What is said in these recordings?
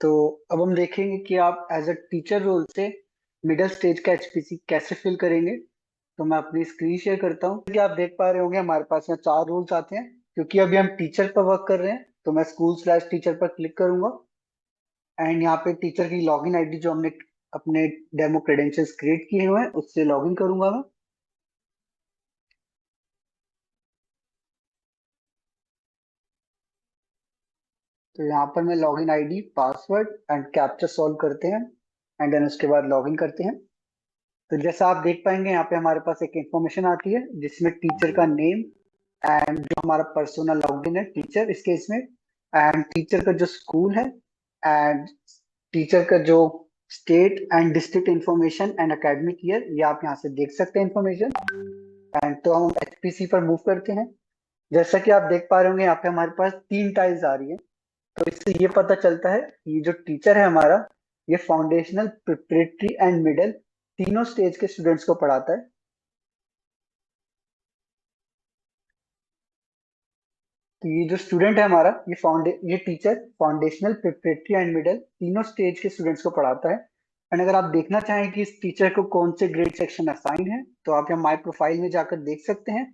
तो अब हम देखेंगे कि आप एज अ टीचर रोल से मिडिल स्टेज का एचपीसी कैसे फिल करेंगे। तो मैं अपनी स्क्रीन शेयर करता हूँ कि आप देख पा रहे होंगे हमारे पास यहाँ 4 रोल्स आते हैं। क्योंकि अभी हम टीचर पर वर्क कर रहे हैं तो मैं स्कूल स्लैश टीचर पर क्लिक करूंगा एंड यहाँ पे टीचर की लॉगिन आईडी जो हमने अपने डेमो क्रेडेंशियल्स क्रिएट किए हुए हैं उससे लॉगिन करूंगा मैं। तो यहाँ पर मैं login ID password and captcha solve करते हैं एंड देन उसके बाद लॉगिन करते हैं। तो जैसा आप देख पाएंगे यहाँ पे हमारे पास एक इंफॉर्मेशन आती है जिसमें टीचर का नेम एंड जो हमारा पर्सनल लॉगिन है टीचर इस केस में एंड टीचर का जो स्कूल है एंड टीचर का जो state and district information and academic year ये आप यहाँ से देख सकते हैं इंफॉर्मेशन। एंड तो हम एचपीसी पर मूव करते हैं। जैसा कि आप देख पा रहे होंगे यहाँ पे हमारे पास 3 टाइल्स आ रही है। तो इससे ये पता चलता है कि ये जो टीचर है हमारा ये फाउंडेशनल प्रिपरेटरी एंड मिडिल तीनों स्टेज के स्टूडेंट्स को पढ़ाता है। तो ये जो स्टूडेंट है हमारा ये teacher foundational preparatory and middle तीनों स्टेज के स्टूडेंट्स को पढ़ाता है। एंड अगर आप देखना चाहें कि इस टीचर को कौन से ग्रेड सेक्शन असाइन है तो आप यहाँ माई प्रोफाइल में जाकर देख सकते हैं।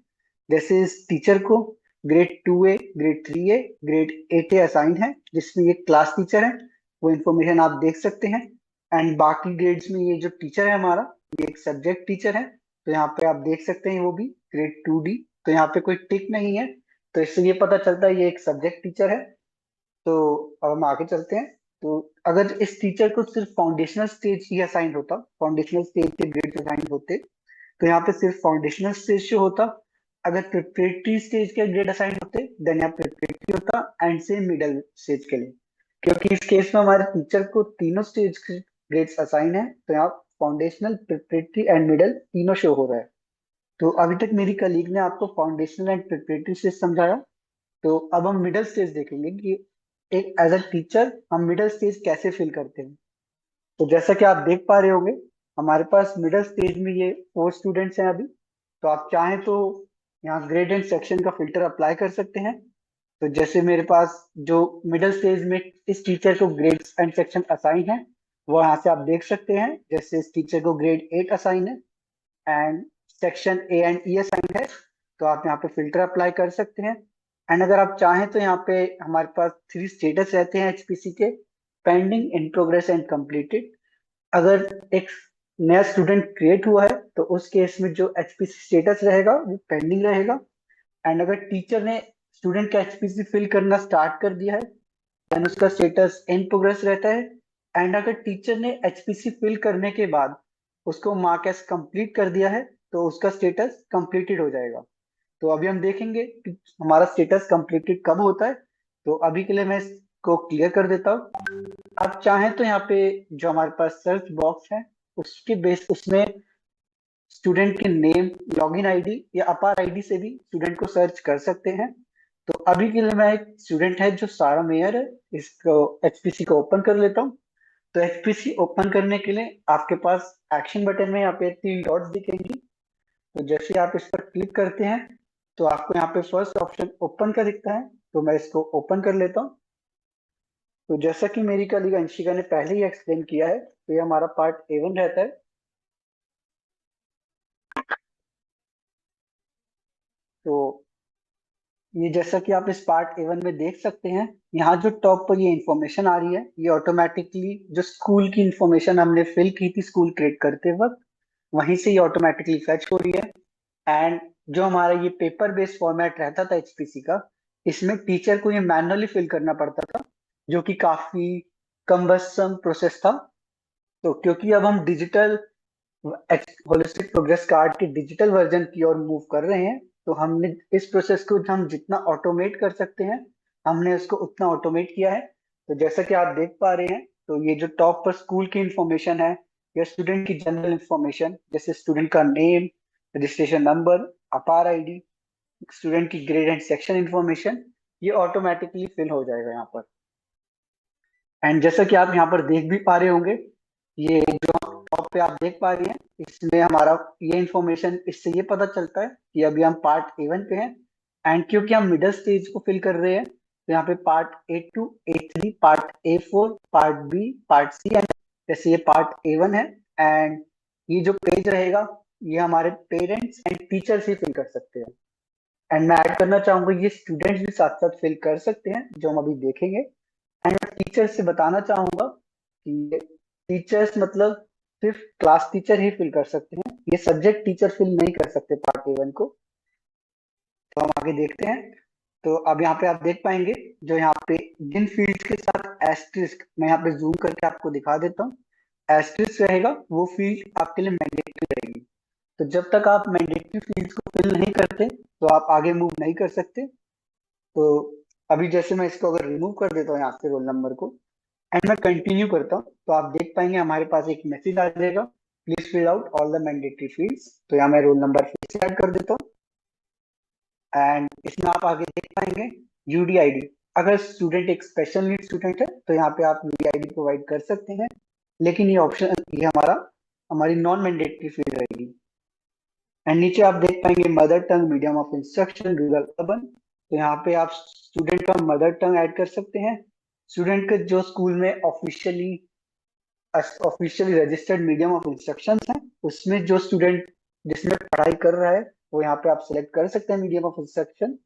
जैसे इस टीचर को grade 2A grade 3A grade 8A assign है जिसमें ये क्लास टीचर है। वो इन्फॉर्मेशन आप देख सकते हैं। एंड बाकी ग्रेड्स में ये जो टीचर है हमारा ये एक सब्जेक्ट टीचर है। तो यहाँ पे आप देख सकते हैं वो भी ग्रेड 2D। तो यहाँ पे कोई टिक नहीं है। तो इससे ये पता चलता है ये एक सब्जेक्ट टीचर है। तो अब हम आगे चलते हैं। तो अगर इस टीचर को सिर्फ फाउंडेशनल स्टेज ही असाइन होता फाउंडेशनल स्टेज के ग्रेड असाइन होते तो यहाँ पे सिर्फ फाउंडेशनल स्टेज शो होता। अगर प्रिपरेटरी स्टेज के ग्रेड असाइन होते देन यहाँ प्रिपरेटरी होता एंड से मिडिल स्टेज के लिए। क्योंकि इस केस में हमारे टीचर को तीनों स्टेज के ग्रेड्स असाइन है तो यहाँ फाउंडेशनल प्रिपरेटरी एंड मिडिल तीनों शो हो रहा है। तो अभी तक मेरी कलीग ने आपको फाउंडेशनल एंड प्रिपरेटरी स्टेज समझाया। तो अब हम मिडिल स्टेज देखेंगे कि एक एज अ टीचर हम मिडिल स्टेज कैसे फिल करते हैं। तो जैसा कि आप देख पा रहे होंगे हमारे पास मिडिल स्टेज में ये 4 स्टूडेंट्स हैं अभी। तो आप चाहें तो यहाँ ग्रेड एंड सेक्शन का फिल्टर अप्लाई कर सकते हैं। तो जैसे मेरे पास जो मिडिल स्टेज में इस टीचर को ग्रेड्स एंड सेक्शन असाइन है वो यहाँ से आप देख सकते हैं। जैसे इस टीचर को ग्रेड 8 असाइन है and section A and E assign है। तो आप यहाँ पे फिल्टर अप्लाई कर सकते हैं। एंड अगर आप चाहें तो यहाँ पे हमारे पास 3 स्टेटस रहते हैं एचपीसी के pending in progress and completed. अगर एक नया स्टूडेंट क्रिएट हुआ है तो उस केस में जो एचपीसी स्टेटस रहेगा वो पेंडिंग रहेगा। एंड अगर टीचर ने स्टूडेंट का एचपीसी फिल करना स्टार्ट कर दिया है देन उसका स्टेटस इन प्रोग्रेस रहता है। एंड अगर टीचर ने एचपीसी फिल करने के बाद उसको मार्क एस कंप्लीट कर दिया है तो उसका स्टेटस कंप्लीटेड हो जाएगा। तो अभी हम देखेंगे कि हमारा स्टेटस कंप्लीटेड कब होता है। तो अभी के लिए मैं इसको क्लियर कर देता हूँ। आप चाहें तो यहाँ पे जो हमारे पास सर्च बॉक्स है उसके बेस उसमें स्टूडेंट के नेम लॉगिन आईडी या अपार आईडी से भी स्टूडेंट को सर्च कर सकते हैं। तो अभी के लिए मैं एक स्टूडेंट है जो सारा मेयर है इसको एचपीसी को ओपन कर लेता हूँ। तो एचपीसी ओपन करने के लिए आपके पास एक्शन बटन में यहाँ पे 3 डॉट्स दिखेंगी। तो जैसे आप इस पर क्लिक करते हैं तो आपको यहाँ पे फर्स्ट ऑप्शन ओपन का दिखता है। तो मैं इसको ओपन कर लेता हूँ। तो जैसा कि मेरी कलीग अंशिका ने पहले ही एक्सप्लेन किया है तो ये हमारा पार्ट A1 रहता है। तो ये जैसा कि आप इस पार्ट A1 में देख सकते हैं यहाँ जो टॉप पर ये इंफॉर्मेशन आ रही है ये ऑटोमेटिकली जो स्कूल की इंफॉर्मेशन हमने फिल की थी स्कूल क्रिएट करते वक्त वहीं से ये ऑटोमेटिकली फेच हो रही है। एंड जो हमारा ये पेपर बेस्ड फॉर्मेट रहता था एचपीसी का इसमें टीचर को ये मैनुअली फिल करना पड़ता था जो कि काफी कम्बरसम प्रोसेस था। तो क्योंकि अब हम डिजिटल होलिस्टिक प्रोग्रेस कार्ड के डिजिटल वर्जन की ओर मूव कर रहे हैं तो हमने इस प्रोसेस को हम जितना ऑटोमेट कर सकते हैं हमने उसको उतना ऑटोमेट किया है। तो जैसा कि आप देख पा रहे हैं तो ये जो टॉप पर स्कूल की इंफॉर्मेशन है या स्टूडेंट की जनरल इंफॉर्मेशन जैसे स्टूडेंट का नेम रजिस्ट्रेशन नंबर अपार आईडी स्टूडेंट की ग्रेड एंड सेक्शन इंफॉर्मेशन ये ऑटोमेटिकली फिल हो जाएगा यहाँ पर। एंड जैसा कि आप यहाँ पर देख भी पा रहे होंगे ये जो टॉप पे आप देख पा रहे हैं इसमें हमारा ये इंफॉर्मेशन इससे ये पता चलता है कि अभी हम पार्ट A1 पे हैं। एंड क्योंकि हम मिडिल स्टेज को फिल कर रहे हैं तो यहाँ पे part A2, A3, part A4, part B, part C and जैसे ये पार्ट A1 है। एंड ये जो पेज रहेगा ये हमारे पेरेंट्स एंड टीचर्स ही फिल कर सकते हैं। एंड मैं ऐड करना चाहूंगा ये स्टूडेंट्स भी साथ साथ फिल कर सकते हैं, जो हम अभी देखेंगे। एंड मैं टीचर्स से बताना चाहूंगा कि टीचर्स मतलब सिर्फ क्लास टीचर ही फिल कर सकते हैं, ये सब्जेक्ट टीचर फिल नहीं कर सकते पार्ट A1 को। तो हम आगे देखते हैं। तो अब यहाँ पे आप देख पाएंगे जो यहाँ पे जिन फील्ड्स के साथ एस्ट्रिस्क, मैं यहाँ पे जूम करके आपको दिखा देता हूँ, एस्ट्रिस्क रहेगा वो फील्ड आपके लिए मैंडेटरी रहेगी। तो जब तक आप मैंडेटरी फील्ड्स को फिल नहीं करते तो आप आगे मूव नहीं कर सकते। तो अभी जैसे मैं इसको अगर रिमूव कर देता हूँ यहाँ से रोल नंबर को एंड मैं कंटिन्यू करता हूँ, तो आप देख पाएंगे हमारे पास एक मैसेज आ जाएगा, please fill out all the mandatory fields. तो यहाँ मैं रोल नंबर फिर से ऐड कर देता हूँ। एंड इसमें आप आगे देख पाएंगे यूडीआईडी। अगर स्टूडेंट एक स्पेशल नीड स्टूडेंट है तो यहाँ पे आप यूडीआईडी प्रोवाइड कर सकते हैं, लेकिन ये ऑप्शन ये हमारी नॉन मैंडेटरी फील्ड रहेगी। एंड नीचे आप देख पाएंगे mother tongue, medium of instruction, rural urban. तो यहाँ पे आप स्टूडेंट का मदर टंग ऐड कर सकते हैं, स्टूडेंट का जो स्कूल में officially registered medium of instruction है उसमें जो स्टूडेंट जिसमें पढ़ाई कर रहा है वो यहाँ पे आप सिलेक्ट कर सकते हैं medium of instruction.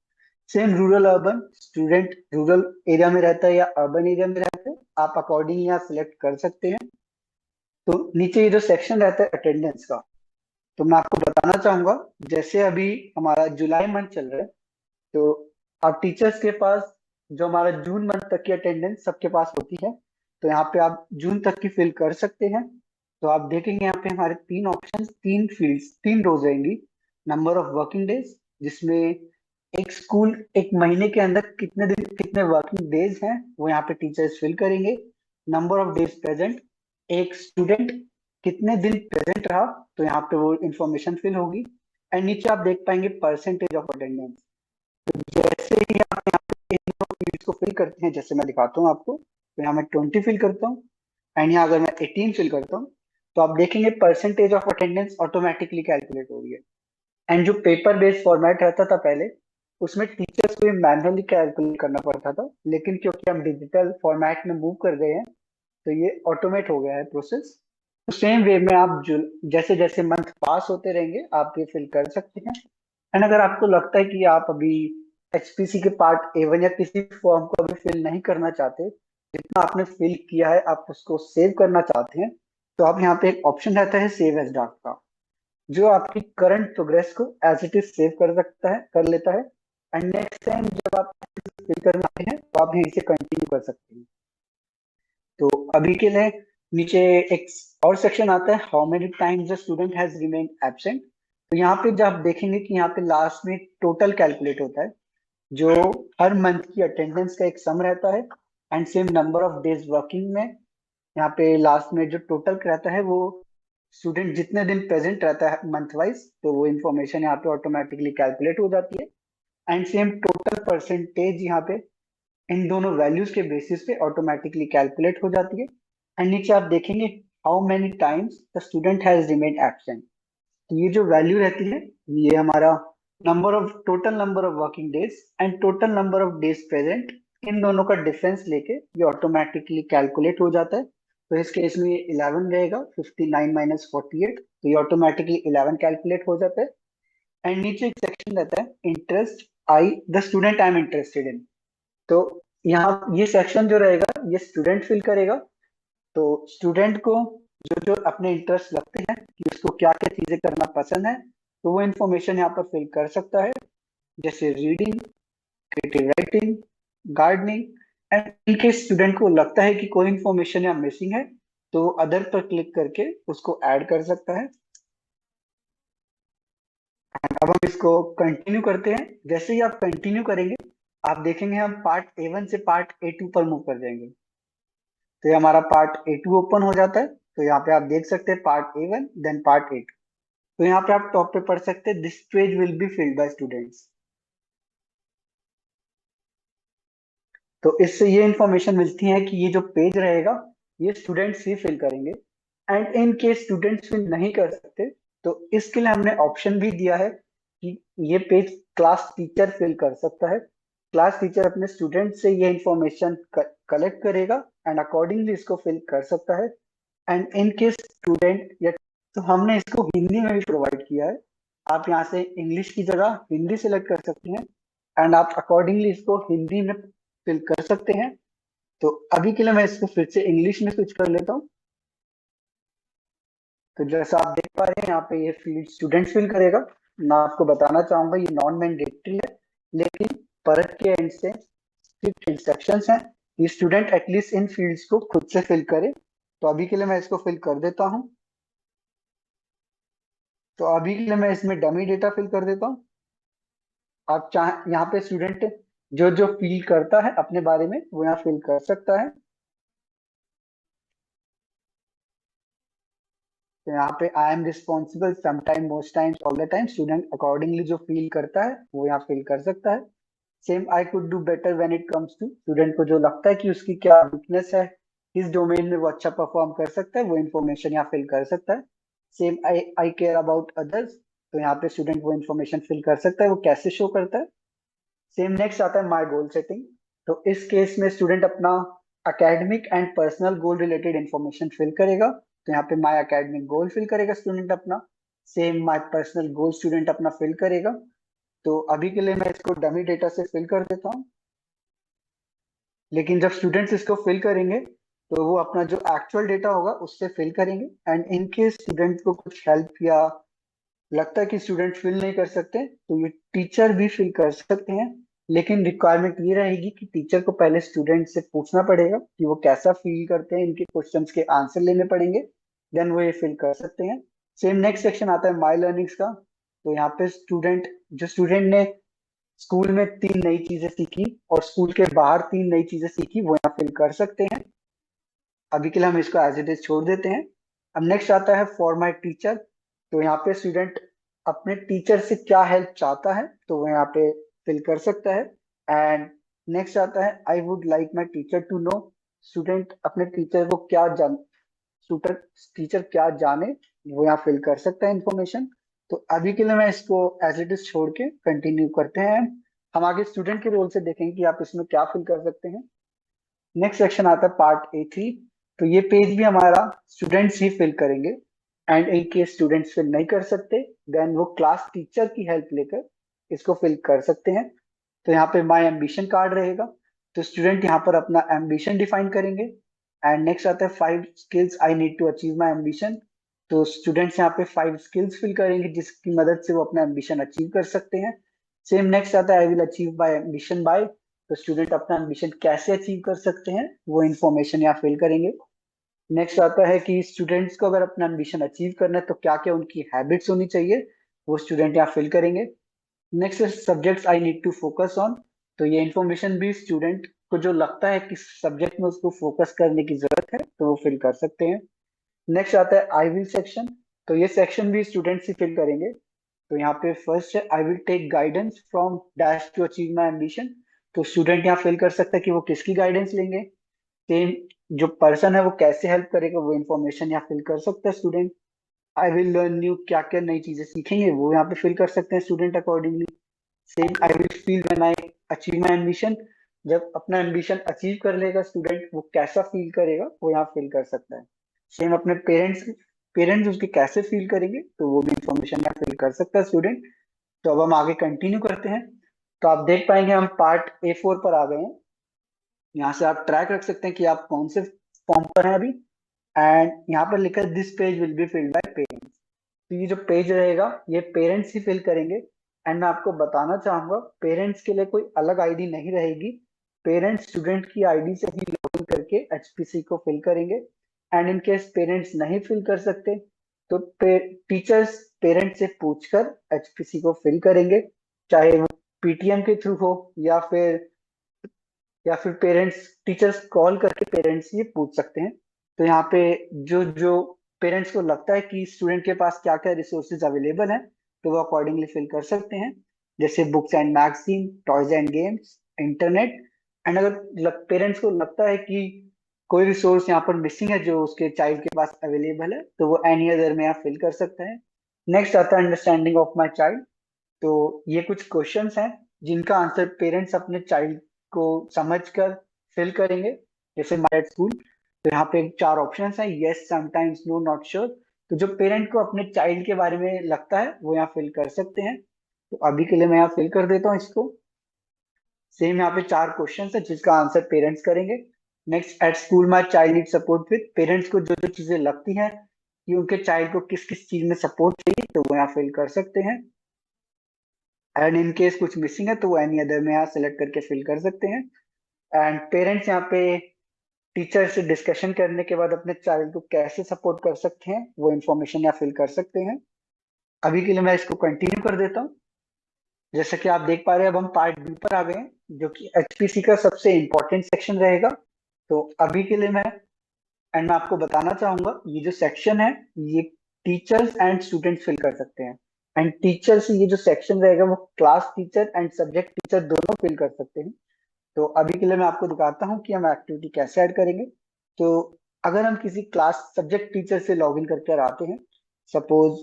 Same rural urban, student rural area में रहता है या अर्बन एरिया में रहता है, आप अकॉर्डिंग यहाँ सिलेक्ट कर सकते हैं। तो नीचे ये जो सेक्शन रहता है अटेंडेंस का, तो मैं आपको बताना चाहूंगा जैसे अभी हमारा जुलाई मंथ चल रहा है, तो आप टीचर्स के पास जो हमारा जून मंथ तक की अटेंडेंस सबके पास होती है, तो यहाँ पे आप जून तक की फिल कर सकते हैं। तो आप देखेंगे यहाँ पे हमारे तीन ऑप्शन, तीन फील्ड्स, तीन रोज रहेंगी। नंबर ऑफ वर्किंग डेज, जिसमें एक स्कूल एक महीने के अंदर कितने दिन कितने वर्किंग डेज हैं वो यहाँ पे टीचर्स फिल करेंगे। नंबर ऑफ डेज प्रेजेंट, एक स्टूडेंट कितने दिन प्रेजेंट रहा, तो यहाँ पे वो इंफॉर्मेशन फिल होगी। एंड नीचे आप देख पाएंगे परसेंटेज ऑफ अटेंडेंस। जैसे ही आप यहाँ पे इन फील्ड्स को फिल करते हैं, जैसे मैं दिखाता हूँ आपको, तो यहाँ मैं 20 फिल करता हूँ एंड यहाँ अगर मैं 18 फिल करता हूँ, तो आप देखेंगे percentage of attendance automatically calculate हो रही है। एंड जो पेपर बेस्ड फॉर्मेट रहता था पहले, उसमें टीचर्स को मैनुअली कैलकुलेट करना पड़ता था, लेकिन क्योंकि हम डिजिटल फॉर्मेट में मूव कर गए हैं तो ये ऑटोमेट हो गया है प्रोसेस। तो सेम वे में आप जो जैसे जैसे मंथ पास होते रहेंगे आप ये फिल कर सकते हैं। एंड अगर आपको लगता है कि आप अभी एचपीसी के पार्ट A1 या किसी फॉर्म को अभी फिल नहीं करना चाहते, जितना आपने फिल किया है आप उसको सेव करना चाहते हैं, तो आप यहाँ पे एक ऑप्शन रहता है सेव एज ड्राफ्ट का, जो आपकी करंट प्रोग्रेस को एज इट इज सेव कर सकता है, कर लेता है। एंड नेक्स्ट टाइम जब आप फिल करना आते हैं तो आप यहीं से कंटिन्यू कर सकते हैं। तो अभी के लिए नीचे एक और सेक्शन आता है, how many times the student has remain absent. तो यहाँ पे जब आप देखेंगे कि यहाँ पे लास्ट में टोटल कैलकुलेट होता है, जो हर मंथ की अटेंडेंस का एक सम रहता है and same number of days working में यहाँ पे लास्ट में जो टोटल रहता है वो स्टूडेंट जितने दिन प्रेजेंट रहता है मंथ वाइज, तो वो इन्फॉर्मेशन यहाँ पे ऑटोमेटिकली कैलकुलेट हो जाती है। एंड सेम टोटल परसेंटेज यहाँ पे इन दोनों वैल्यूज के बेसिस पे ऑटोमेटिकली कैलकुलेट हो जाती है। एंड नीचे आप देखेंगे how many times the student has remain absent. तो ये जो वैल्यू रहती है ये हमारा number of total number of working days and total number of days present, इन दोनों का डिफरेंस लेके ये ऑटोमेटिकली कैलकुलेट हो जाता है। तो इस केस में ये 11 रहेगा, 59 माइनस 48, तो ये ऑटोमेटिकली 11 कैलकुलेट हो जाता है। एंड नीचे एक सेक्शन रहता है interest I the student I am interested in. तो यहाँ ये सेक्शन जो रहेगा ये स्टूडेंट फिल करेगा। तो स्टूडेंट को जो जो अपने इंटरेस्ट लगते हैं कि उसको क्या क्या चीजें करना पसंद है, तो वो इन्फॉर्मेशन यहाँ पर फिल कर सकता है, जैसे reading, creative writing, gardening. And इनके स्टूडेंट को लगता है कि कोई इन्फॉर्मेशन यहाँ मिसिंग है तो अदर पर क्लिक करके उसको ऐड कर सकता है। अब हम इसको कंटिन्यू करते हैं। जैसे ही आप कंटिन्यू करेंगे आप देखेंगे हम पार्ट A1 से पार्ट A2 पर मूव कर जाएंगे। तो ये हमारा पार्ट A2 ओपन हो जाता है। तो यहाँ पे आप देख सकते हैं part A1 then part A2। तो यहाँ पे आप टॉप पे पढ़ सकते हैं this page will be filled by students. तो इससे ये इंफॉर्मेशन मिलती है कि ये जो पेज रहेगा ये स्टूडेंट्स ही फिल करेंगे। And in case students fill नहीं कर सकते तो इसके लिए हमने ऑप्शन भी दिया है कि ये पेज क्लास टीचर फिल कर सकता है। क्लास टीचर अपने स्टूडेंट से ये इंफॉर्मेशन कलेक्ट करेगा एंड अकॉर्डिंगली इसको फिल कर सकता है। एंड इन केस स्टूडेंट या तो हमने इसको हिंदी में भी प्रोवाइड किया है। आप यहाँ से इंग्लिश की जगह हिंदी सेलेक्ट कर सकते हैं एंड आप अकॉर्डिंगली इसको हिंदी में फिल कर सकते हैं। तो अभी के लिए मैं इसको फिर से इंग्लिश में स्विच कर लेता हूँ। तो जैसा आप देख पा रहे हैं यहाँ पे ये फील्ड स्टूडेंट फिल करेगा। मैं आपको बताना चाहूंगा ये नॉन मैंडेटरी है, लेकिन परत के एंड से स्ट्रिक्ट इंस्ट्रक्शंस हैं कि स्टूडेंट एटलीस्ट इन फील्ड्स को खुद से फिल करे। तो अभी के लिए मैं इसको फिल कर देता हूँ। तो अभी के लिए मैं इसमें डमी डेटा फिल कर देता हूँ। आप चाहे यहाँ पे स्टूडेंट जो जो फील करता है अपने बारे में वो यहाँ फिल कर सकता है। तो यहाँ पे I am responsible sometime most times all the time, student accordingly जो फील करता है वो यहाँ फिल कर सकता है। Same I could do better when it comes to, student को जो लगता है कि उसकी क्या वीकनेस है, किस डोमेन में वो अच्छा परफॉर्म कर सकता है, वो इन्फॉर्मेशन यहाँ फिल कर सकता है। Same I I care about others, तो यहाँ पे स्टूडेंट वो इन्फॉर्मेशन फिल कर सकता है, वो कैसे शो करता है। सेम नेक्स्ट आता है माई गोल सेटिंग। तो इस केस में स्टूडेंट अपना academic and personal goal related information fill करेगा। तो यहाँ पे माई अकेडमिक गोल फिल करेगा स्टूडेंट अपना। Same my personal goal student अपना फिल करेगा। तो अभी के लिए मैं इसको डमी डेटा से फिल कर देता हूँ। लेकिन जब स्टूडेंट्स इसको फिल करेंगे तो वो अपना जो एक्चुअल डेटा होगा उससे फिल करेंगे। एंड इन केस स्टूडेंट को कुछ हेल्प या लगता है कि स्टूडेंट फिल नहीं कर सकते तो ये टीचर भी फिल कर सकते हैं। लेकिन रिक्वायरमेंट ये रहेगी कि टीचर को पहले स्टूडेंट से पूछना पड़ेगा कि वो कैसा फील करते हैं, इनके क्वेश्चंस के आंसर लेने पड़ेंगे, देन वो ये फिल कर सकते हैं। सेम नेक्स्ट सेक्शन आता है माई लर्निंग्स का। तो यहाँ पे स्टूडेंट ने स्कूल में 3 नई चीजें सीखी और स्कूल के बाहर 3 नई चीजें सीखी, वो यहाँ फिल कर सकते हैं। अभी के लिए हम इसको एज इट इज छोड़ देते हैं। अब नेक्स्ट आता है फॉर माई टीचर। तो यहाँ पे स्टूडेंट अपने टीचर से क्या हेल्प चाहता है तो वो यहाँ पे फिल कर सकता है। एंड नेक्स्ट आता है I would like my teacher to know. Student अपने टीचर को क्या जान स्टूडेंट टीचर क्या जाने वो यहाँ फिल कर सकता है इंफॉर्मेशन। तो अभी के लिए मैं इसको एज इट इज छोड़ के कंटिन्यू करते हैं। हम आगे स्टूडेंट के रोल से देखेंगे कि आप इसमें क्या फिल कर सकते हैं। नेक्स्ट सेक्शन आता है पार्ट A3। तो ये पेज भी हमारा स्टूडेंट्स ही फिल करेंगे। And in case students fill नहीं कर सकते देन वो क्लास टीचर की हेल्प लेकर इसको फिल कर सकते हैं। तो यहाँ पे माई एम्बिशन कार्ड रहेगा। तो स्टूडेंट यहाँ पर अपना एम्बिशन डिफाइन करेंगे। एंड नेक्स्ट आता है 5 skills I need to achieve my ambition. तो स्टूडेंट्स यहाँ पे 5 स्किल्स फिल करेंगे जिसकी मदद से वो अपना एम्बिशन अचीव कर सकते हैं। सेम नेक्स्ट आता है I will achieve my ambition by. तो स्टूडेंट अपना एम्बिशन कैसे अचीव कर सकते हैं वो इन्फॉर्मेशन यहाँ फिल करेंगे। नेक्स्ट आता है कि स्टूडेंट्स को अगर अपना एम्बिशन अचीव करना है तो क्या क्या उनकी हैबिट्स होनी चाहिए, वो स्टूडेंट यहाँ फिल करेंगे। Next subjects I need to focus on. तो ये इन्फॉर्मेशन भी स्टूडेंट को जो लगता है कि सब्जेक्ट में उसको फोकस करने की जरूरत है तो वो फिल कर सकते हैं। नेक्स्ट आता है आई विल सेक्शन। तो ये सेक्शन भी स्टूडेंट्स ही फिल करेंगे। तो यहाँ पे फर्स्ट है I will take guidance from dash to achieve my ambition. तो स्टूडेंट यहाँ फिल कर सकता है कि वो किसकी गाइडेंस लेंगे। सेम जो पर्सन है वो कैसे हेल्प करेगा वो इन्फॉर्मेशन यहाँ फिल कर सकता है student. I will learn new, क्या क्या नई चीजें सीखेंगे वो यहाँ पे फिल कर सकते हैं student accordingly. Same I will feel when I achieve my ambition. जब अपना एम्बिशन अचीव कर लेगा स्टूडेंट वो कैसा फील करेगा वो यहाँ फिल कर सकता है। सेम अपने पेरेंट्स पेरेंट्स उसके कैसे फील करेंगे तो वो भी इंफॉर्मेशन यहाँ फिल कर सकता है स्टूडेंट। तो अब हम आगे कंटिन्यू करते हैं। तो आप देख पाएंगे हम पार्ट A4 पर आ गए हैं। यहाँ से आप ट्रैक रख सकते हैं कि आप कौन से फॉर्म पर हैं अभी। एंड यहाँ पर लिखा है this page will be filled by parents. तो ये जो पेज रहेगा ये पेरेंट्स ही फिल करेंगे। एंड मैं आपको बताना चाहूंगा पेरेंट्स के लिए कोई अलग आईडी नहीं रहेगी। पेरेंट्स स्टूडेंट की आईडी से ही लॉगिन करके एचपीसी को फिल करेंगे। एंड इन केस पेरेंट्स नहीं फिल कर सकते तो टीचर्स पेरेंट्स से पूछकर एचपीसी को फिल करेंगे, चाहे वो पीटीएम के थ्रू हो या फिर पेरेंट्स टीचर्स कॉल करके पेरेंट्स ये पूछ सकते हैं। तो यहाँ पे जो जो पेरेंट्स को लगता है कि स्टूडेंट के पास क्या क्या रिसोर्सेज अवेलेबल हैं तो वो अकॉर्डिंगली फिल कर सकते हैं। जैसे books and magazine, toys and games, internet. And अगर पेरेंट्स को लगता है कि कोई रिसोर्स यहाँ पर मिसिंग है जो उसके चाइल्ड के पास अवेलेबल है तो वो एनी अदर में यहाँ फिल कर सकते हैं। नेक्स्ट आता है अंडरस्टैंडिंग ऑफ माई चाइल्ड। तो ये कुछ क्वेश्चंस हैं जिनका आंसर पेरेंट्स अपने चाइल्ड को समझकर फिल करेंगे। जैसे माय स्कूल, तो यहाँ पे 4 ऑप्शन है, yes, sometimes, no, not sure. तो जो पेरेंट को अपने चाइल्ड के बारे में लगता है वो यहाँ फिल कर सकते हैं। तो अभी के लिए मैं यहाँ फिल कर देता हूँ इसको। सेम यहाँ पे 4 क्वेश्चन है जिसका आंसर पेरेंट्स करेंगे। Next, at school my child need support with, parents को जो जो चीजें लगती हैं कि उनके चाइल्ड को किस किस चीज में सपोर्ट चाहिए तो वो यहाँ फिल कर सकते हैं। एंड इन केस कुछ मिसिंग है तो वो एनी अदर में यहाँ सेलेक्ट करके फिल कर सकते हैं। एंड पेरेंट्स यहाँ पे टीचर से डिस्कशन करने के बाद अपने चाइल्ड को कैसे सपोर्ट कर सकते हैं वो इन्फॉर्मेशन यहाँ फिल कर सकते हैं। अभी के लिए मैं इसको कंटिन्यू कर देता हूँ। जैसा कि आप देख पा रहे हैं अब हम पार्ट बी पर आ गए हैं जो कि एचपीसी का सबसे इंपॉर्टेंट सेक्शन रहेगा। तो अभी के लिए मैं आपको बताना चाहूंगा ये जो सेक्शन है ये टीचर्स एंड स्टूडेंट्स फिल कर सकते हैं। एंड टीचर्स ये जो सेक्शन रहेगा वो class teacher and subject teacher दोनों फिल कर सकते हैं। तो अभी के लिए मैं आपको दिखाता हूँ कि हम एक्टिविटी कैसे ऐड करेंगे। तो अगर हम किसी क्लास सब्जेक्ट टीचर से लॉग इन करके आते हैं, सपोज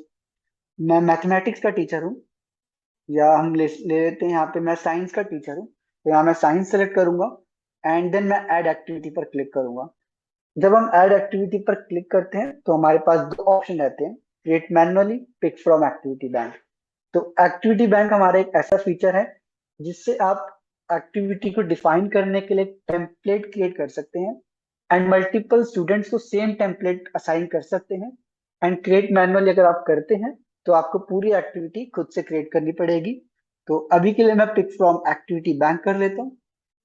मैं मैथमेटिक्स का टीचर हूँ, या हम ले लेते हैं यहाँ पे मैं साइंस का टीचर हूँ, तो यहाँ मैं साइंस सेलेक्ट करूंगा एंड देन मैं ऐड एक्टिविटी पर क्लिक करूंगा। जब हम ऐड एक्टिविटी पर क्लिक करते हैं तो हमारे पास 2 ऑप्शन रहते हैं, create manually, pick from activity bank. तो एक्टिविटी बैंक हमारा एक ऐसा फीचर है जिससे आप एक्टिविटी को डिफाइन करने के लिए टेम्पलेट क्रिएट कर सकते हैं एंड मल्टीपल स्टूडेंट्स को सेम टेम्पलेट असाइन कर सकते हैं। एंड क्रिएट मैनुअली अगर आप करते हैं तो आपको पूरी एक्टिविटी खुद से क्रिएट करनी पड़ेगी। तो अभी के लिए मैं पिक फ्रॉम एक्टिविटी बैंक कर लेता हूँ।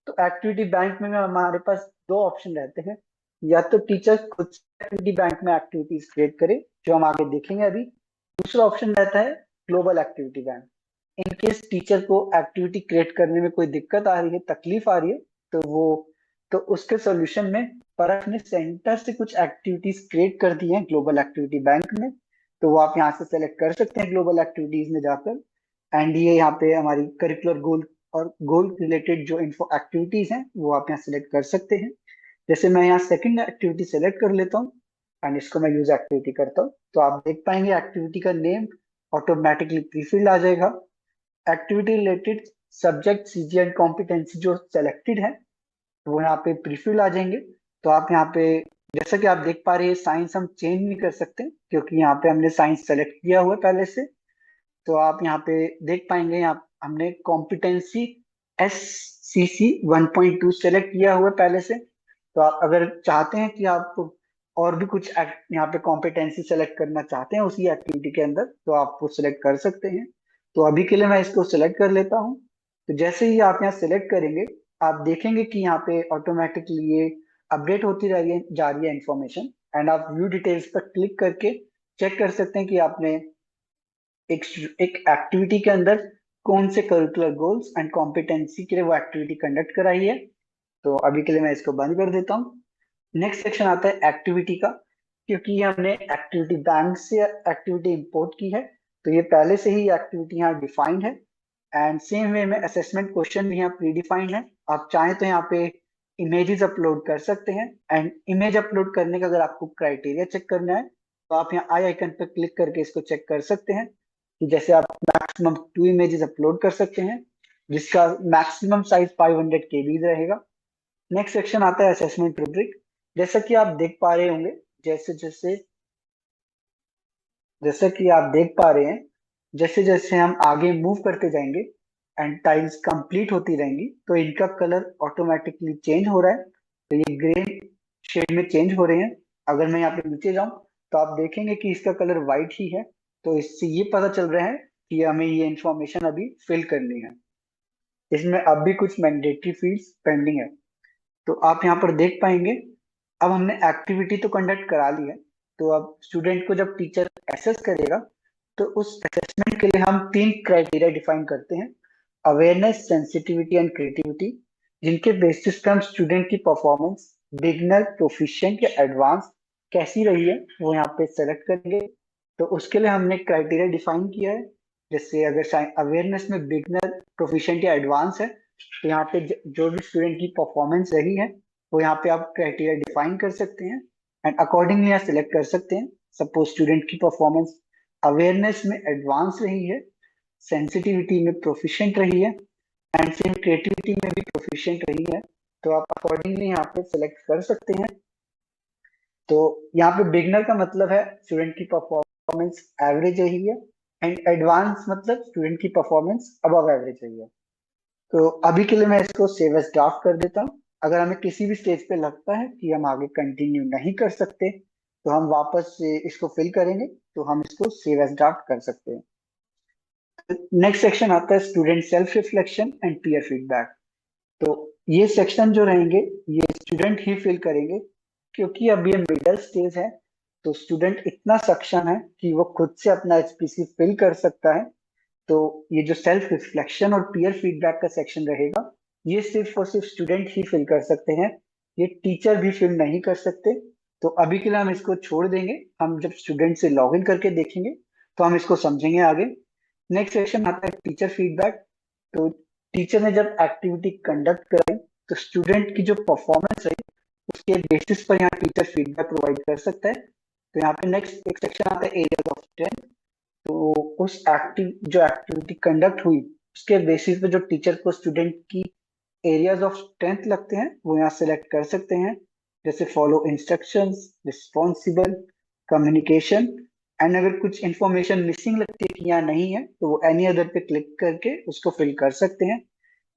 तो एक्टिविटी बैंक में हमारे पास 2 ऑप्शन रहते हैं, या तो टीचर खुद से एक्टिविटी बैंक में एक्टिविटीज क्रिएट करे जो हम आगे देखेंगे अभी। दूसरा ऑप्शन रहता है global activity bank. In case teacher को एक्टिविटी क्रिएट करने में कोई दिक्कत आ रही है, तकलीफ आ रही है, तो वो तो उसके सॉल्यूशन में परख ने सेंटर से कुछ एक्टिविटीज क्रिएट कर दी हैं ग्लोबल एक्टिविटी बैंक में। तो वो आप यहाँ से सेलेक्ट कर सकते हैं ग्लोबल एक्टिविटीज में जाकर। एंड ये यहाँ पे हमारी करिकुलर गोल और गोल रिलेटेड जो इन्फो एक्टिविटीज हैं वो आप यहाँ सेलेक्ट कर सकते हैं। जैसे मैं यहाँ सेकंड एक्टिविटी सेलेक्ट कर लेता हूँ एंड इसको मैं यूज एक्टिविटी करता हूँ, तो आप देख पाएंगे एक्टिविटी का नेम ऑटोमेटिकली प्रीफिल्ड आ जाएगा। Activity related subject CG and competency जो सेलेक्टेड है वो यहाँ पे प्रीफिल आ जाएंगे। तो आप यहाँ पे जैसा कि आप देख पा रहे हैं साइंस हम चेंज नहीं कर सकते क्योंकि यहाँ पे हमने साइंस सेलेक्ट किया हुआ है पहले से। तो आप यहाँ पे देख पाएंगे यहाँ हमने कॉम्पिटेंसी एस सी सी 1.2 सेलेक्ट किया हुआ है पहले से। तो आप अगर चाहते हैं कि आप और भी कुछ यहाँ पे कॉम्पिटेंसी सेलेक्ट करना चाहते हैं उसी एक्टिविटी के अंदर तो आप वो सिलेक्ट कर सकते हैं। तो अभी के लिए मैं इसको सिलेक्ट कर लेता हूँ। तो जैसे ही आप यहाँ सिलेक्ट करेंगे आप देखेंगे कि यहाँ पे ऑटोमेटिकली ये अपडेट होती जा रही है इंफॉर्मेशन। एंड आप व्यू डिटेल्स पर क्लिक करके चेक कर सकते हैं कि आपने एक एक एक्टिविटी के अंदर कौन से करिकुलर गोल्स एंड कॉम्पिटेंसी के लिए वो एक्टिविटी कंडक्ट कराई है। तो अभी के लिए मैं इसको बंद कर देता हूँ। नेक्स्ट सेक्शन आता है एक्टिविटी का। क्योंकि ये हमने एक्टिविटी बैंक से एक्टिविटी इंपोर्ट की है तो ये पहले से ही एक्टिविटी यहाँ डिफाइंड है। एंड सेम वे में असेसमेंट क्वेश्चन भी यहाँ प्री डिफाइंड है। आप चाहें तो यहाँ पे इमेजेस अपलोड कर सकते हैं। एंड इमेज अपलोड करने का अगर आपको क्राइटेरिया चेक करना है तो आप यहाँ आई आइकन पर क्लिक करके इसको चेक कर सकते हैं कि जैसे आप मैक्सिमम 2 इमेजेस अपलोड कर सकते हैं जिसका मैक्सिमम साइज 500 केबी रहेगा। नेक्स्ट सेक्शन आता है असेसमेंट रूब्रिक। जैसा कि आप देख पा रहे होंगे जैसे जैसे जैसा कि आप देख पा रहे हैं जैसे जैसे हम आगे मूव करते जाएंगे एंड टाइल्स कंप्लीट होती रहेंगी तो इनका कलर ऑटोमेटिकली चेंज हो रहा है। तो ये ग्रे शेड में चेंज हो रहे हैं। अगर मैं यहाँ पे नीचे जाऊं तो आप देखेंगे कि इसका कलर व्हाइट ही है। तो इससे ये पता चल रहा है कि हमें ये इंफॉर्मेशन अभी फिल करनी है। इसमें अब भी कुछ मैंडेटरी फील्ड्स पेंडिंग है। तो आप यहाँ पर देख पाएंगे अब हमने एक्टिविटी तो कंडक्ट करा ली है। तो अब स्टूडेंट को जब टीचर एसेस करेगा तो उस असेसमेंट के लिए हम 3 क्राइटेरिया डिफाइन करते हैं, अवेयरनेस, सेंसिटिविटी एंड क्रिएटिविटी, जिनके बेसिस पे हम स्टूडेंट की परफॉर्मेंस बिगनर, प्रोफिशिएंट या एडवांस कैसी रही है वो यहाँ पे सेलेक्ट करेंगे। तो उसके लिए हमने क्राइटेरिया डिफाइन किया है। जैसे अगर अवेयरनेस में बिगनर, प्रोफिशिएंट या एडवांस है तो यहाँ पे जो भी स्टूडेंट की परफॉर्मेंस रही है वो यहाँ पे आप क्राइटेरिया डिफाइन कर सकते हैं एंड अकॉर्डिंगली यहाँ सिलेक्ट कर सकते हैं। सपोज स्टूडेंट की परफॉर्मेंस अवेयरनेस में एडवांस रही है, सेंसिटिविटी में प्रोफिशिएंट रही है एंड सेम क्रिएटिविटी में भी प्रोफिशिएंट रही है, तो आप अकॉर्डिंगली यहाँ पे सिलेक्ट कर सकते हैं। तो यहाँ पे बिगनर का मतलब है स्टूडेंट की परफॉर्मेंस एवरेज रही है, एंड एडवांस मतलब स्टूडेंट की परफॉर्मेंस अबव एवरेज रही है। तो अभी के लिए मैं इसको सेव एज ड्राफ्ट कर देता हूँ। अगर हमें किसी भी स्टेज पे लगता है कि हम आगे कंटिन्यू नहीं कर सकते, तो हम वापस से इसको फिल करेंगे, तो हम इसको सेव एज ड्राफ्ट कर सकते हैं। नेक्स्ट सेक्शन आता है student self reflection and peer feedback. तो ये सेक्शन जो रहेंगे, ये स्टूडेंट ही फिल करेंगे, क्योंकि अब ये मिडिल स्टेज है। तो स्टूडेंट इतना सक्षम है कि वो खुद से अपना एचपीसी फिल कर सकता है। तो ये जो सेल्फ रिफ्लेक्शन और पीयर फीडबैक का सेक्शन रहेगा, ये सिर्फ और सिर्फ स्टूडेंट ही फिल कर सकते हैं, ये टीचर भी फिल नहीं कर सकते। तो अभी के लिए हम इसको छोड़ देंगे, हम जब स्टूडेंट से लॉग इन करके देखेंगे तो हम इसको समझेंगे आगे। नेक्स्ट सेक्शन आता है टीचर फीडबैक। तो टीचर ने जब एक्टिविटी कंडक्ट कराई, तो स्टूडेंट की जो परफॉर्मेंस रही, उसके बेसिस पर यहाँ टीचर फीडबैक प्रोवाइड कर सकता है। तो यहाँ पे नेक्स्ट एक सेक्शन आता है एरियाज ऑफ स्ट्रेंथ। तो उस जो एक्टिविटी कंडक्ट हुई, उसके बेसिस पे जो टीचर को स्टूडेंट की एरियाज ऑफ स्ट्रेंथ लगते हैं, वो यहाँ सेलेक्ट कर सकते हैं। जैसे follow instructions, responsible, communication, and अगर कुछ इंफॉर्मेशन मिसिंग लगती है कि यहाँ नहीं है, तो वो एनी अदर पे क्लिक करके उसको फिल कर सकते हैं।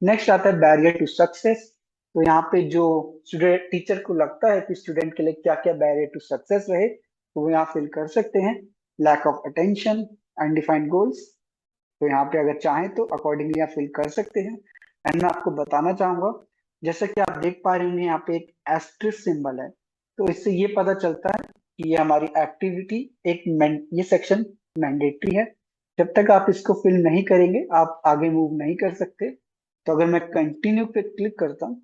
नेक्स्ट आता है बैरियर टू सक्सेस। तो यहाँ पे जो स्टूडेंट टीचर को लगता है कि स्टूडेंट के लिए क्या क्या बैरियर टू सक्सेस रहे, तो वो यहाँ फिल कर सकते हैं। Lack of attention, undefined goals, तो यहाँ पे अगर चाहें तो अकॉर्डिंगली आप फिल कर सकते हैं। एंड मैं आपको बताना चाहूंगा, जैसा कि आप देख पा रहे होंगे यहाँ पे एक एस्ट्रिक सिंबल है, तो इससे ये पता चलता है कि ये हमारी एक्टिविटी ये सेक्शन मैंडेटरी है। जब तक आप इसको फिल नहीं करेंगे, आप आगे मूव नहीं कर सकते। तो अगर मैं कंटिन्यू पे क्लिक करता हूँ,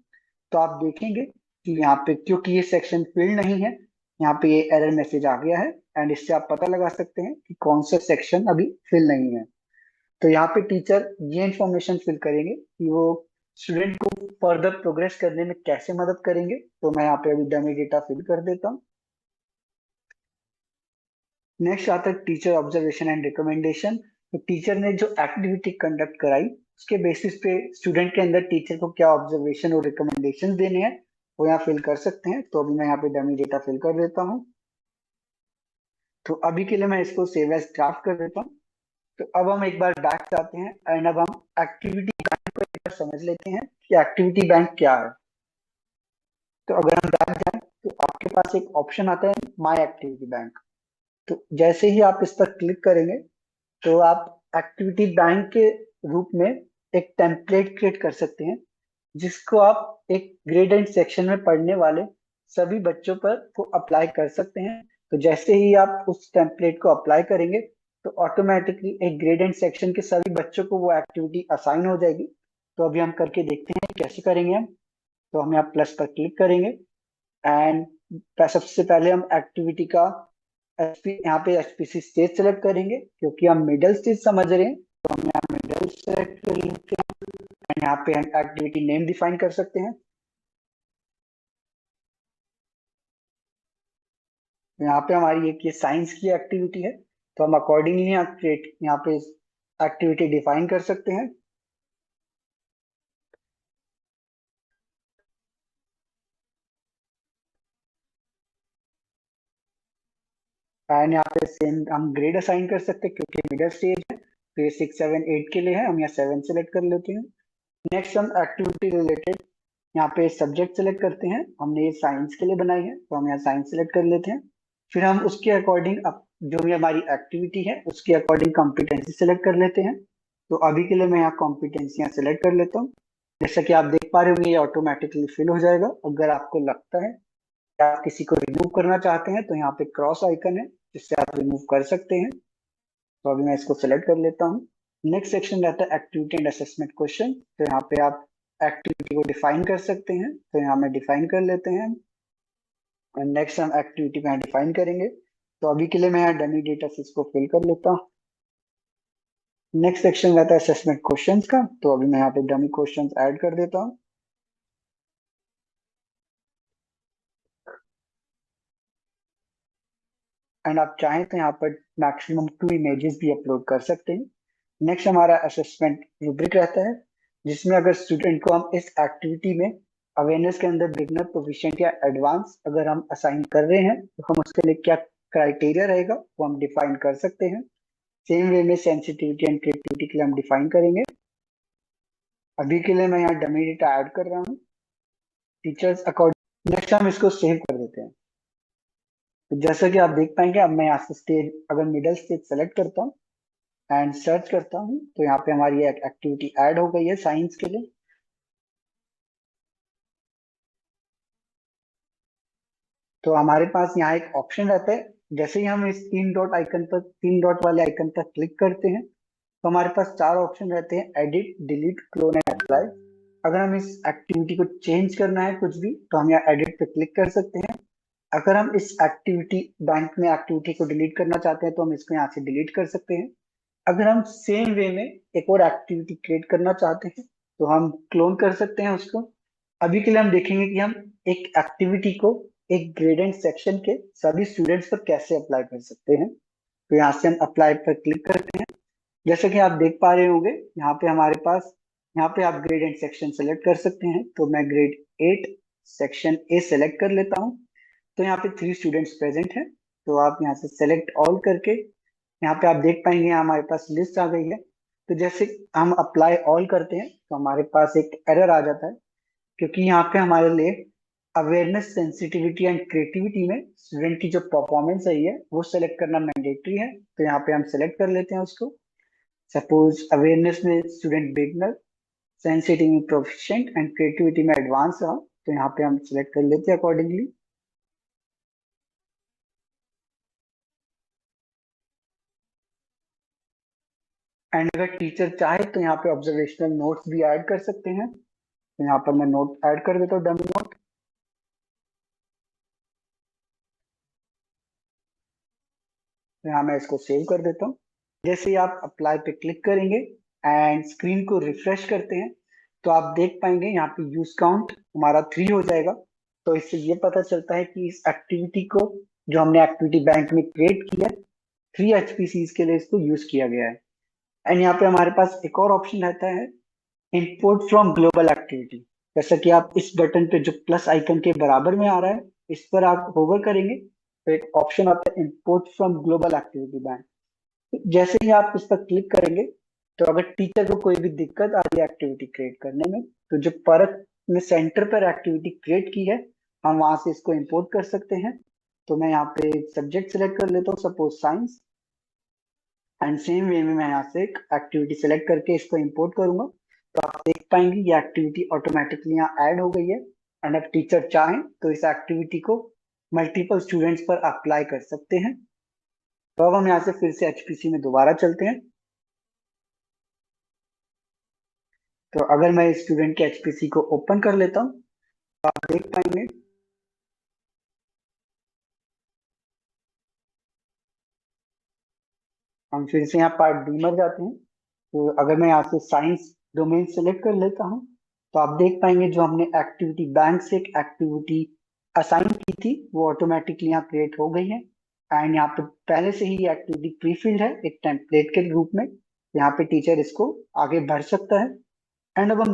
तो आप देखेंगे कि यहाँ पे क्योंकि ये सेक्शन फिल नहीं है, यहाँ पे ये एरर मैसेज आ गया है। एंड इससे आप पता लगा सकते हैं कि कौन सा सेक्शन अभी फिल नहीं है। तो यहाँ पे टीचर ये इंफॉर्मेशन फिल करेंगे कि वो स्टूडेंट को फर्दर प्रोग्रेस करने में कैसे मदद करेंगे। तो मैं यहाँ पे अभी डमी डेटा फिल कर देता हूँ। नेक्स्ट आता है टीचर ऑब्जर्वेशन एंड रिकमेंडेशन। तो टीचर ने जो एक्टिविटी कंडक्ट कराई, उसके बेसिस पे स्टूडेंट के अंदर टीचर को क्या ऑब्जर्वेशन और रिकमेंडेशन देने हैं, वो यहाँ फिल कर सकते हैं। तो अभी मैं यहाँ पे डमी डेटा फिल कर देता हूँ। तो अभी के लिए मैं इसको सेव एज ड्राफ्ट कर देता हूँ। तो अब हम एक बार बैक जाते हैं, एंड अब हम एक्टिविटी बैंक को एक बार समझ लेते हैं कि एक्टिविटी बैंक क्या है। तो अगर हम बैक जाएं, तो आपके पास एक ऑप्शन आता है माई एक्टिविटी बैंक। तो जैसे ही आप इस पर क्लिक करेंगे, तो आप एक्टिविटी बैंक के रूप में एक टेम्पलेट क्रिएट कर सकते हैं, जिसको आप एक ग्रेड एंड सेक्शन में पढ़ने वाले सभी बच्चों पर को अप्लाई कर सकते हैं। तो जैसे ही आप उस टेम्पलेट को अप्लाई करेंगे, तो ऑटोमेटिकली एक ग्रेड एंड सेक्शन के सभी बच्चों को वो एक्टिविटी असाइन हो जाएगी। तो अभी हम करके देखते हैं कैसे करेंगे हम। तो हम यहाँ प्लस पर क्लिक करेंगे, एंड सबसे पहले हम एक्टिविटी का यहाँ पे एचपीसी स्टेज सेलेक्ट करेंगे, क्योंकि हम मिडिल स्टेज समझ रहे हैं। तो हम यहाँ मिडिल सेलेक्ट कर लेते हैं, एंड यहाँ पे हम एक्टिविटी नेम डिफाइन कर सकते हैं। तो यहाँ पे हमारी एक ये साइंस की एक्टिविटी है, तो हम अकॉर्डिंगली यहाँ पे एक्टिविटी डिफाइन कर सकते हैं। एंड यहाँ पे सेम हम ग्रेड असाइन कर सकते हैं, क्योंकि मिडिल स्टेज है। तो ये 6, 7, 8 के लिए है, हम यहाँ 7 सेलेक्ट कर लेते हैं। नेक्स्ट हम एक्टिविटी रिलेटेड यहाँ पे सब्जेक्ट सेलेक्ट करते हैं। हमने ये साइंस के लिए बनाई है, तो हम यहाँ साइंस सेलेक्ट कर लेते हैं। फिर हम उसके अकॉर्डिंग जो भी हमारी एक्टिविटी है, उसके अकॉर्डिंग कॉम्पिटेंसी सेलेक्ट कर लेते हैं। तो अभी के लिए मैं यहाँ कॉम्पिटेंसी यहाँ सेलेक्ट कर लेता हूँ। जैसा कि आप देख पा रहे होंगे, ये ऑटोमेटिकली फिल हो जाएगा। अगर आपको लगता है कि आप किसी को रिमूव करना चाहते हैं, तो यहाँ पे क्रॉस आइकन है, जिससे आप रिमूव कर सकते हैं। तो अभी मैं इसको सेलेक्ट कर लेता हूँ। नेक्स्ट सेक्शन रहता है एक्टिविटी एंड असेसमेंट क्वेश्चन। तो यहाँ पे आप एक्टिविटी को डिफाइन कर सकते हैं, तो यहाँ में डिफाइन कर लेते हैं। नेक्स्ट हम एक्टिविटी में डिफाइन करेंगे। तो अभी के लिए मैं यहाँ डमी डेटा से इसको फिल कर लेता हूँ। नेक्स्ट सेक्शन रहता है असेसमेंट क्वेश्चंस का। तो अभी मैं यहाँ पे डमी क्वेश्चंस ऐड कर देता हूँ। एंड आप चाहें तो यहाँ पर मैक्सिमम 2 इमेजेस भी अपलोड कर सकते हैं। नेक्स्ट हमारा असेसमेंट रूब्रिक रहता है। जिसमें अगर स्टूडेंट को हम इस एक्टिविटी में अवेयरनेस के अंदर बिगनर, प्रोफिशिएंट या एडवांस अगर हम असाइन कर रहे हैं तो हम उसके लिए क्या क्राइटेरिया रहेगा वो हम डिफाइन कर सकते हैं। सेम वे में सेंसिटिविटी एंड क्रिएटिविटी के लिए हम डिफाइन करेंगे। अभी के लिए मैं यहाँ डमी डेटा ऐड कर रहा हूँ टीचर्स अकॉर्डिंग। नेक्स्ट हम इसको सेव कर देते हैं। तो जैसा कि आप देख पाएंगे, अब मैं यहाँ से स्टेज, अगर मिडल स्टेज सेलेक्ट करता हूँ एंड सर्च करता हूँ तो यहाँ पे हमारी एक एक्टिविटी ऐड हो गई है साइंस के लिए। तो हमारे पास यहाँ एक ऑप्शन रहता है, जैसे ही हम इस तीन डॉट वाले आइकन पर क्लिक करते हैं तो हमारे पास चार ऑप्शन रहते हैं: edit, delete, clone and apply. अगर हम इस एक्टिविटी को चेंज करना है कुछ भी तो हम यहाँ एडिट पे क्लिक कर सकते हैं। अगर हम इस एक्टिविटी बैंक में एक्टिविटी को डिलीट करना चाहते हैं तो हम इसको यहाँ से डिलीट कर सकते हैं। अगर हम सेम वे में एक और एक्टिविटी क्रिएट करना चाहते हैं तो हम क्लोन कर सकते हैं उसको। अभी के लिए हम देखेंगे कि हम एक एक्टिविटी को एक ग्रेडेंट सेक्शन के सभी स्टूडेंट्स पर कैसे अप्लाई कर सकते हैं। तो यहाँ से हम अप्लाई पर क्लिक करते हैं। जैसे कि आप देख पा रहे होंगे, यहाँ पे हमारे पास, यहाँ पे आप ग्रेड एंड सेक्शन सेलेक्ट कर सकते हैं। तो मैं ग्रेड 8 सेक्शन ए सेलेक्ट कर लेता हूँ। तो यहाँ पे 3 स्टूडेंट्स प्रेजेंट हैं। तो आप यहाँ से सेलेक्ट ऑल करके यहाँ पे आप देख पाएंगे यहाँ हमारे पास लिस्ट आ गई है। तो जैसे हम अप्लाई ऑल करते हैं तो हमारे पास एक एरर आ जाता है, क्योंकि यहाँ पे हमारे लिए अवेयरनेस, सेंसिटिविटी एंड क्रिएटिविटी में स्टूडेंट की जो परफॉर्मेंस सही है वो सेलेक्ट करना मैंडेटरी है। तो यहाँ पे हम सेलेक्ट कर लेते हैं उसको। सपोज अवेयरनेस में स्टूडेंट बिगनर, सेंसिटिव में प्रोफिशिएंट एंड क्रिएटिविटी में एडवांस रहा, तो यहाँ पे हम सिलेक्ट कर लेते हैं अकॉर्डिंगली। एंड अगर टीचर चाहे तो यहाँ पे ऑब्जर्वेशनल नोट्स भी ऐड कर सकते हैं। तो यहाँ पर मैं नोट ऐड कर देता हूँ, डमी नोट। तो यहाँ मैं इसको सेव कर देता हूँ। जैसे ही आप अप्लाई पे क्लिक करेंगे एंड स्क्रीन को रिफ्रेश करते हैं तो आप देख पाएंगे यहाँ पे यूज काउंट हमारा 3 हो जाएगा। तो इससे ये पता चलता है कि इस एक्टिविटी को, जो हमने एक्टिविटी बैंक में क्रिएट किया है, 3 HPCs के लिए इसको यूज किया गया है। एंड यहाँ पे हमारे पास एक और ऑप्शन रहता है, इंपोर्ट फ्रॉम ग्लोबल एक्टिविटी। जैसा कि आप इस बटन पे जो प्लस आइकन के बराबर में आ रहा है, इस पर आप होवर करेंगे तो एक ऑप्शन आता है import from global activity bank. जैसे ही आप इस पर क्लिक करेंगे तो अगर टीचर को कोई भी दिक्कत आ रही है एक्टिविटी क्रिएट करने में, तो जो परत में सेंटर पर एक्टिविटी क्रिएट की है हम वहां से इसको इंपोर्ट कर सकते हैं। तो मैं यहाँ पे सब्जेक्ट सिलेक्ट कर लेता हूँ, suppose science. And same way में मैं यहाँ से एक एक्टिविटी सेलेक्ट करके इसको इंपोर्ट करूंगा। तो आप देख पाएंगे ये एक्टिविटी ऑटोमेटिकली यहाँ ऐड हो गई है। एंड अब टीचर चाहें तो इस एक्टिविटी को मल्टीपल स्टूडेंट्स पर अप्लाई कर सकते हैं। तो अब हम यहाँ से फिर से HPC में दोबारा चलते हैं। तो अगर मैं स्टूडेंट के HPC को ओपन कर लेता हूँ तो आप देख पाएंगे, हम फिर से यहाँ पार्ट बीमर जाते हैं। तो अगर मैं यहाँ से साइंस डोमेन सेलेक्ट कर लेता हूँ तो आप देख पाएंगे जो हमने एक्टिविटी बैंक से एक एक्टिविटी असाइन की थी वो ऑटोमेटिकली यहाँ क्रिएट हो गई है। एंड यहाँ पे पहले से ही एक्टिविटी प्री फिल्ड है एक टेम्पलेट के रूप में। यहाँ पे टीचर इसको आगे बढ़ सकता है। एंड अब हम